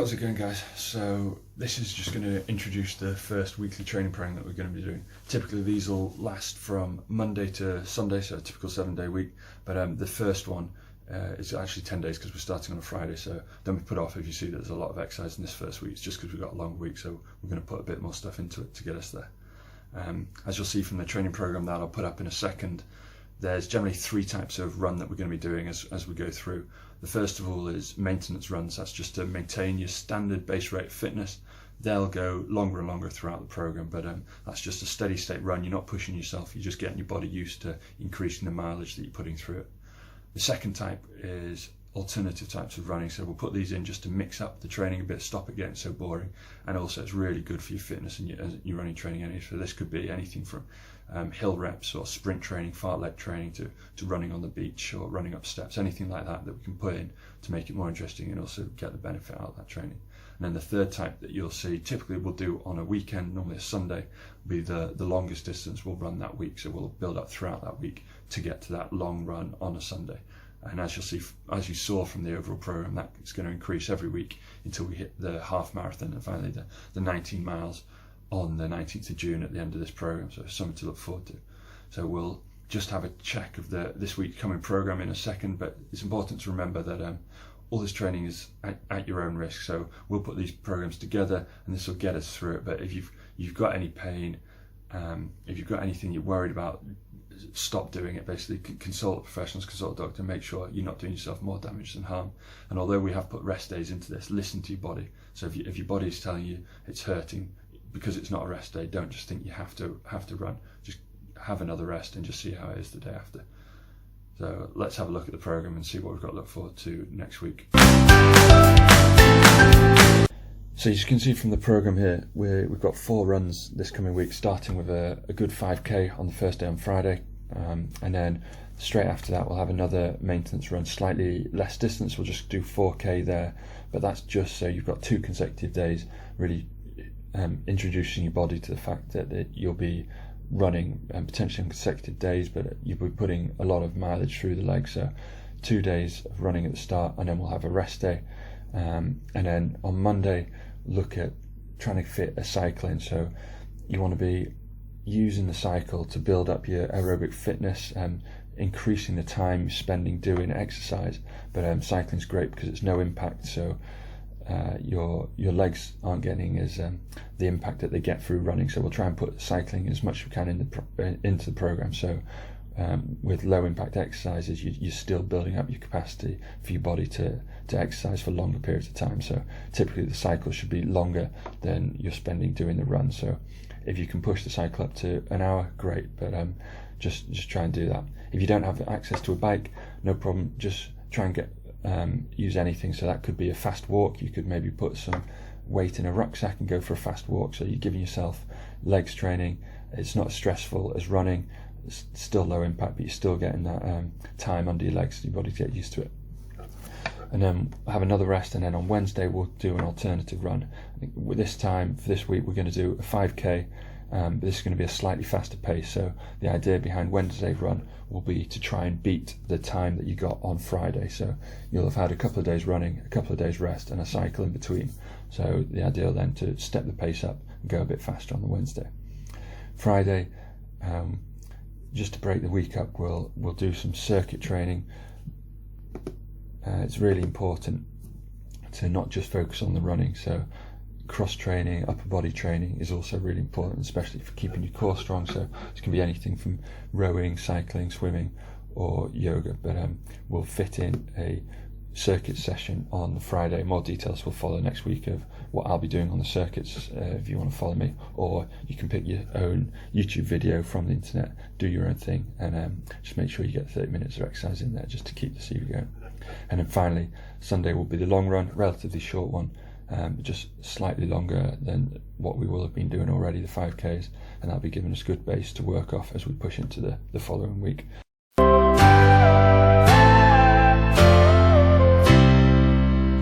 How's it going, guys? So this is just going to introduce the first weekly training program that we're going to be doing. Typically these will last from Monday to Sunday, so a typical 7-day week, but the first one is actually 10 days because we're starting on a Friday, so don't be put off if you see that there's a lot of exercise in this first week. It's just because we've got a long week, so we're going to put a bit more stuff into it to get us there. As you'll see from the training program that I'll put up in a second, there's generally 3 types of run that we're going to be doing as we go through. The first of all is maintenance runs. That's just to maintain your standard base rate of fitness. They'll go longer and longer throughout the program, but that's just a steady state run. You're not pushing yourself, you're just getting your body used to increasing the mileage that you're putting through it. The second type is alternative types of running, so we'll put these in just to mix up the training a bit, stop it getting so boring, and also it's really good for your fitness and your running training anyway. So this could be anything from hill reps or sprint training, fartlek training, to running on the beach or running up steps, anything like that we can put in to make it more interesting and also get the benefit out of that training. And then the third type that you'll see, typically we'll do on a weekend, normally a Sunday, will be the longest distance we'll run that week, so we'll build up throughout that week to get to that long run on a Sunday. And as you'll see, as you saw from the overall program, that is going to increase every week until we hit the half marathon and finally the 19 miles on the 19th of June at the end of this program. So something to look forward to. So we'll just have a check of this week's coming program in a second, but it's important to remember that all this training is at your own risk. So we'll put these programs together and this will get us through it. But if you've got any pain, if you've got anything you're worried about, stop doing it. Basically consult professionals, consult a doctor, make sure you're not doing yourself more damage than harm. And although we have put rest days into this, listen to your body. So if your body is telling you it's hurting because it's not a rest day, don't just think you have to run. Just have another rest and just see how it is the day after. So let's have a look at the program and see what we've got to look forward to next week. So as you can see from the program here, we've got 4 runs this coming week, starting with a good 5k on the first day on Friday, and then straight after that we'll have another maintenance run, slightly less distance. We'll just do 4k there, but that's just so you've got 2 consecutive days, really introducing your body to the fact that you'll be running potentially on consecutive days, but you'll be putting a lot of mileage through the legs. So 2 days of running at the start, and then we'll have a rest day. And then on Monday, look at trying to fit a cycle in. So you want to be using the cycle to build up your aerobic fitness, increasing the time you're spending doing exercise. But cycling's great because it's no impact, so your legs aren't getting as the impact that they get through running. So we'll try and put cycling as much as we can into the program. So with low impact exercises, you're still building up your capacity for your body to exercise for longer periods of time. So typically the cycle should be longer than you're spending doing the run. So if you can push the cycle up to an hour, great, but just try and do that. If you don't have access to a bike, no problem, just try and get use anything. So that could be a fast walk. You could maybe put some weight in a rucksack and go for a fast walk, so you're giving yourself legs training. It's not as stressful as running. It's still low impact, but you're still getting that time under your legs, so your body to get used to it. And then have another rest, and then on Wednesday we'll do an alternative run. I think this time for this week we're going to do a 5k, but this is going to be a slightly faster pace. So the idea behind Wednesday's run will be to try and beat the time that you got on Friday. So you'll have had a couple of days running, a couple of days rest, and a cycle in between. So the idea then to step the pace up and go a bit faster on the Wednesday. Friday, just to break the week up, we'll do some circuit training. It's really important to not just focus on the running. So cross training, upper body training is also really important, especially for keeping your core strong. So it can be anything from rowing, cycling, swimming, or yoga. But we'll fit in a circuit session on the Friday. More details will follow next week of what I'll be doing on the circuits if you want to follow me, or you can pick your own YouTube video from the internet, do your own thing, and just make sure you get 30 minutes of exercise in there just to keep the CV going. And then finally, Sunday will be the long run, relatively short one, just slightly longer than what we will have been doing already, the 5Ks, and that'll be giving us good base to work off as we push into the following week.